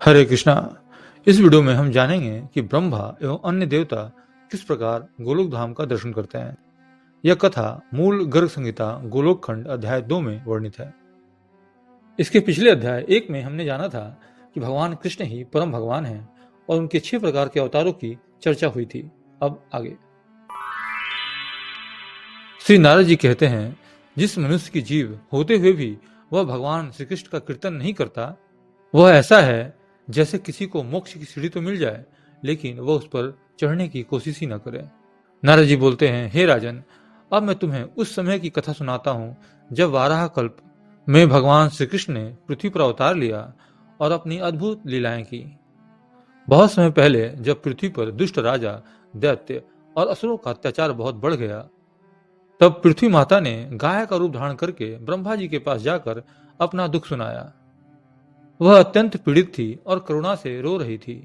हरे कृष्णा। इस वीडियो में हम जानेंगे कि ब्रह्मा एवं अन्य देवता किस प्रकार गोलोक धाम का दर्शन करते हैं। यह कथा मूल गर्ग संहिता गोलोक खंड अध्याय 2 में वर्णित है। इसके पिछले अध्याय 1 में हमने जाना था कि भगवान कृष्ण ही परम भगवान हैं और उनके 6 प्रकार के अवतारों की चर्चा हुई थी। अब आगे श्री नारद जी कहते हैं, जिस मनुष्य की जीव होते हुए भी वह भगवान श्री कृष्ण का कीर्तन नहीं करता, वह ऐसा है जैसे किसी को मोक्ष की सीढ़ी तो मिल जाए लेकिन वह उस पर चढ़ने की कोशिश ही न करे। नारद जी बोलते हैं, हे राजन, अब मैं तुम्हें उस समय की कथा सुनाता हूँ जब वाराह कल्प में भगवान श्री कृष्ण ने पृथ्वी पर अवतार लिया और अपनी अद्भुत लीलाएं की। बहुत समय पहले जब पृथ्वी पर दुष्ट राजा, दैत्य और असुरों का अत्याचार बहुत बढ़ गया, तब पृथ्वी माता ने गाय का रूप धारण करके ब्रह्मा जी के पास जाकर अपना दुख सुनाया। वह अत्यंत पीड़ित थी और करुणा से रो रही थी।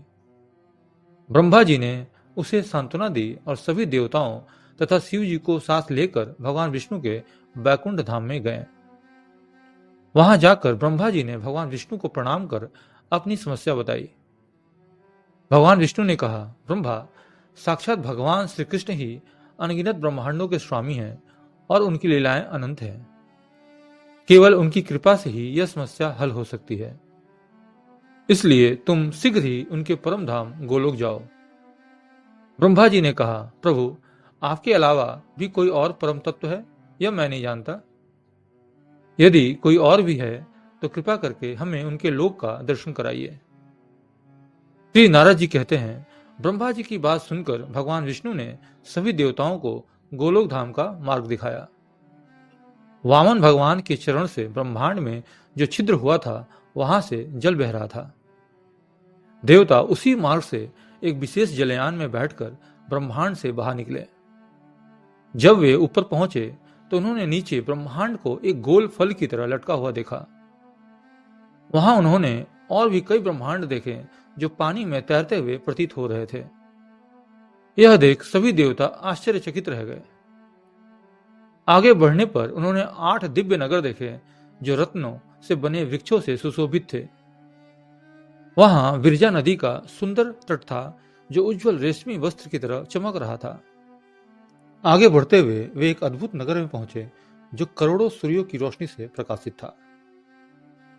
ब्रह्मा जी ने उसे सांत्वना दी और सभी देवताओं तथा शिव जी को साथ लेकर भगवान विष्णु के बैकुंठ धाम में गए। वहां जाकर ब्रह्मा जी ने भगवान विष्णु को प्रणाम कर अपनी समस्या बताई। भगवान विष्णु ने कहा, ब्रह्मा, साक्षात भगवान श्री कृष्ण ही अनगिनत ब्रह्मांडों के स्वामी हैं और उनकी लीलाएं अनंत हैं। केवल उनकी कृपा से ही यह समस्या हल हो सकती है। इसलिए तुम शीघ्र ही उनके परम धाम गोलोक जाओ। ब्रह्मा जी ने कहा, प्रभु, आपके अलावा भी कोई और परम तत्व है? यह मैं नहीं जानता। यदि कोई और भी है तो कृपा करके हमें उनके लोक का दर्शन कराइए। श्री नारद जी कहते हैं, ब्रह्मा जी की बात सुनकर भगवान विष्णु ने सभी देवताओं को गोलोक धाम का मार्ग दिखाया। वामन भगवान के चरण से ब्रह्मांड में जो छिद्र हुआ था वहां से जल बह रहा था। देवता उसी मार्ग से एक विशेष जलयान में बैठकर ब्रह्मांड से बाहर निकले। जब वे ऊपर पहुंचे तो उन्होंने नीचे ब्रह्मांड को एक गोल फल की तरह लटका हुआ देखा। वहां उन्होंने और भी कई ब्रह्मांड देखे जो पानी में तैरते हुए प्रतीत हो रहे थे। यह देख सभी देवता आश्चर्यचकित रह गए। आगे बढ़ने पर उन्होंने 8 दिव्य नगर देखे जो रत्नों से बने वृक्षों से सुशोभित थे। वहां विरजा नदी का सुंदर तट था जो उज्जवल रेशमी वस्त्र की तरह चमक रहा था। आगे बढ़ते हुए वे एक अद्भुत नगर में पहुंचे जो करोड़ों सूर्यों की रोशनी से प्रकाशित था।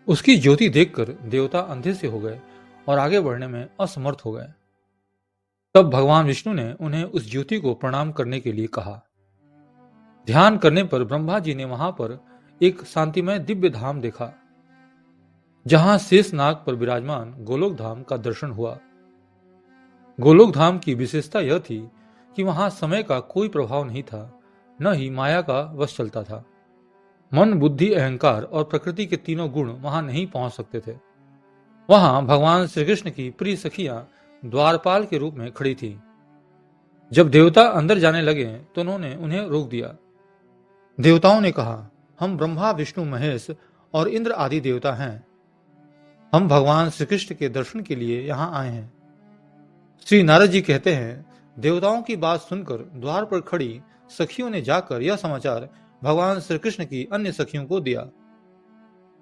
उसकी ज्योति देखकर देवता अंधे से हो गए और आगे बढ़ने में असमर्थ हो गए। तब भगवान विष्णु ने उन्हें उस ज्योति को प्रणाम करने के लिए कहा। ध्यान करने पर ब्रह्मा जी ने वहां पर एक शांतिमय दिव्य धाम देखा जहां शेष नाग पर विराजमान गोलोक धाम का दर्शन हुआ। गोलोक धाम की विशेषता यह थी कि वहां समय का कोई प्रभाव नहीं था, न ही माया का वश चलता था। मन, बुद्धि, अहंकार और प्रकृति के तीनों गुण वहां नहीं पहुंच सकते थे। वहां भगवान श्री कृष्ण की प्रिय सखियां द्वारपाल के रूप में खड़ी थी। जब देवता अंदर जाने लगे तो उन्होंने उन्हें रोक दिया। देवताओं ने कहा, हम ब्रह्मा, विष्णु, महेश और इंद्र आदि देवता हैं। हम भगवान श्री कृष्ण के दर्शन के लिए यहाँ आए हैं। श्री नारद जी कहते हैं, देवताओं की बात सुनकर द्वार पर खड़ी सखियों ने जाकर यह समाचार भगवान श्री कृष्ण की अन्य सखियों को दिया।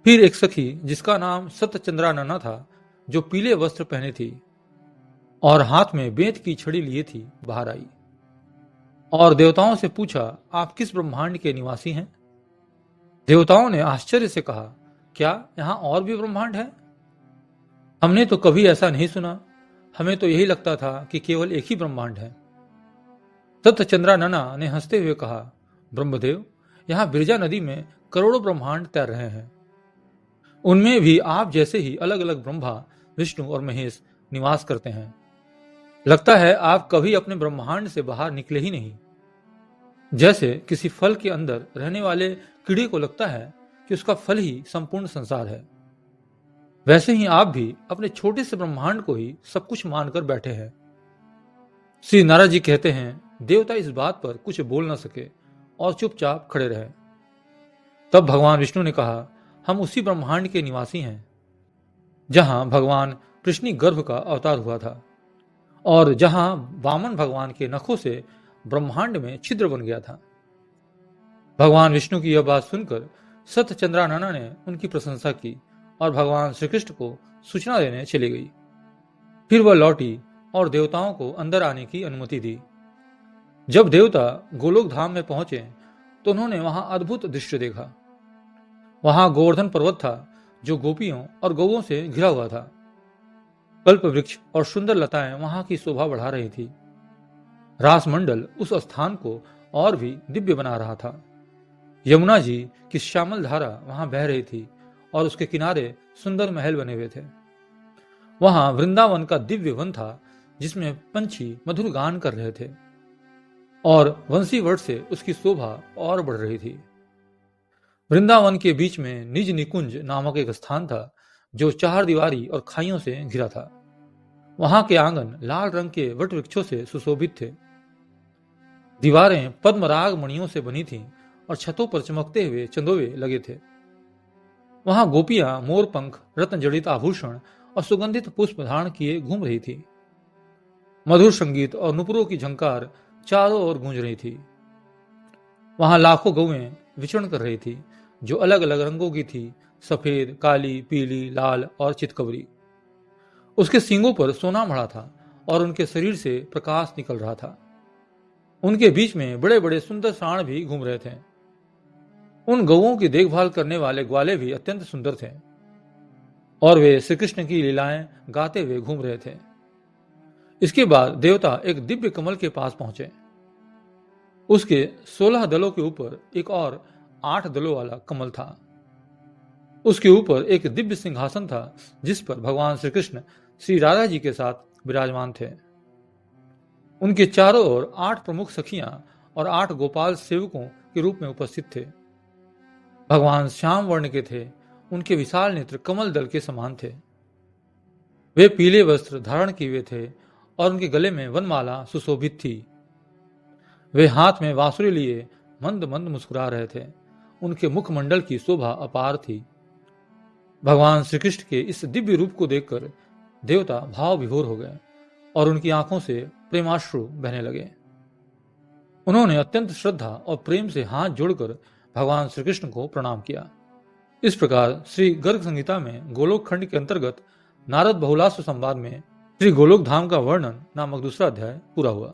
फिर एक सखी जिसका नाम सत्यचंद्रानना था, जो पीले वस्त्र पहने थी और हाथ में बेंत की छड़ी लिए थी, बाहर आई और देवताओं से पूछा, आप किस ब्रह्मांड के निवासी हैं? देवताओं ने आश्चर्य से कहा, क्या यहाँ और भी ब्रह्मांड है? हमने तो कभी ऐसा नहीं सुना। हमें तो यही लगता था कि केवल एक ही ब्रह्मांड है। सत्यचंद्रानना ने हंसते हुए कहा, ब्रह्मदेव, यहाँ बिरजा नदी में करोड़ों ब्रह्मांड तैर रहे हैं। उनमें भी आप जैसे ही अलग अलग ब्रह्मा, विष्णु और महेश निवास करते हैं। लगता है आप कभी अपने ब्रह्मांड से बाहर निकले ही नहीं। जैसे किसी फल के अंदर रहने वाले कीड़े को लगता है कि उसका फल ही संपूर्ण संसार है, वैसे ही आप भी अपने छोटे से ब्रह्मांड को ही सब कुछ मानकर बैठे हैं। श्री नारद जी कहते हैं, देवता इस बात पर कुछ बोल न सके और चुपचाप खड़े रहे। तब भगवान विष्णु ने कहा, हम उसी ब्रह्मांड के निवासी हैं जहां भगवान कृष्ण गर्भ का अवतार हुआ था और जहां वामन भगवान के नखों से ब्रह्मांड में छिद्र बन गया था। भगवान विष्णु की यह बात सुनकर सत्यचंद्रानना ने उनकी प्रशंसा की और भगवान श्री कृष्ण को सूचना देने चली गई। फिर वह लौटी और देवताओं को अंदर आने की अनुमति दी। जब देवता गोलोक धाम में पहुंचे तो उन्होंने वहां अद्भुत दृश्य देखा। वहां गोवर्धन पर्वत था जो गोपियों और गौओं से घिरा हुआ था। कल्प वृक्ष और सुंदर लताएं वहां की शोभा बढ़ा रही थी। रास मंडल उस स्थान को और भी दिव्य बना रहा था। यमुना जी की श्यामल धारा वहां बह रही थी और उसके किनारे सुंदर महल बने हुए थे। वहां वृंदावन का दिव्य वन था जिसमें पंछी मधुर गान कर रहे थे और वंशी वट से उसकी शोभा और बढ़ रही थी। वृंदावन के बीच में निज निकुंज नामक एक स्थान था जो 4 दीवारी और खाइयों से घिरा था। वहां के आंगन लाल रंग के वट वृक्षों से सुशोभित थे। दीवारें पद्मराग मणियों से बनी थीं और छतों पर चमकते हुए चंदोवे लगे थे। वहां गोपियां मोरपंख, रत्न जड़ित आभूषण और सुगंधित पुष्प धारण किए घूम रही थी। मधुर संगीत और नुपुरों की झंकार चारों ओर गूंज रही थी। वहां लाखों गौएं विचरण कर रही थी जो अलग अलग रंगों की थी, सफेद, काली, पीली, लाल और चितकबरी। उसके सींगों पर सोना मढ़ा था और उनके शरीर से प्रकाश निकल रहा था। उनके बीच में बड़े बड़े सुंदर सांड भी घूम रहे थे। उन गौओं की देखभाल करने वाले ग्वाले भी अत्यंत सुंदर थे और वे श्री कृष्ण की लीलाएं गाते हुए घूम रहे थे। इसके बाद देवता एक दिव्य कमल के पास पहुंचे। उसके 16 दलों के ऊपर एक और 8 दलों वाला कमल था। उसके ऊपर एक दिव्य सिंहासन था जिस पर भगवान श्री कृष्ण श्री राधा जी के साथ विराजमान थे। उनके चारों ओर 8 प्रमुख सखियां और 8 गोपाल सेवकों के रूप में उपस्थित थे। भगवान श्याम वर्ण के थे। उनके विशाल नेत्र कमल दल के समान थे। वे पीले वस्त्र धारण किए हुए थे और उनके गले में वनमाला सुशोभित थी। वे हाथ में बांसुरी लिए मंद मंद मुस्कुरा रहे थे। उनके मुखमंडल की शोभा अपार थी। भगवान श्री कृष्ण के इस दिव्य रूप को देखकर देवता भाव विभोर हो गए और उनकी आंखों से प्रेमाश्रु बहने लगे। उन्होंने अत्यंत श्रद्धा और प्रेम से हाथ जोड़कर भगवान श्री कृष्ण को प्रणाम किया। इस प्रकार श्री गर्ग संहिता में गोलोक खंड के अंतर्गत नारद बहुलास्व संवाद में श्री गोलोक धाम का वर्णन नामक दूसरा अध्याय पूरा हुआ।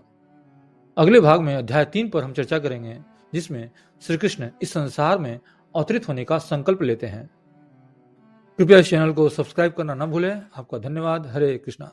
अगले भाग में अध्याय 3 पर हम चर्चा करेंगे जिसमें श्री कृष्ण इस संसार में अवतरित होने का संकल्प लेते हैं। कृपया इस चैनल को सब्सक्राइब करना न भूलें। आपका धन्यवाद। हरे कृष्णा।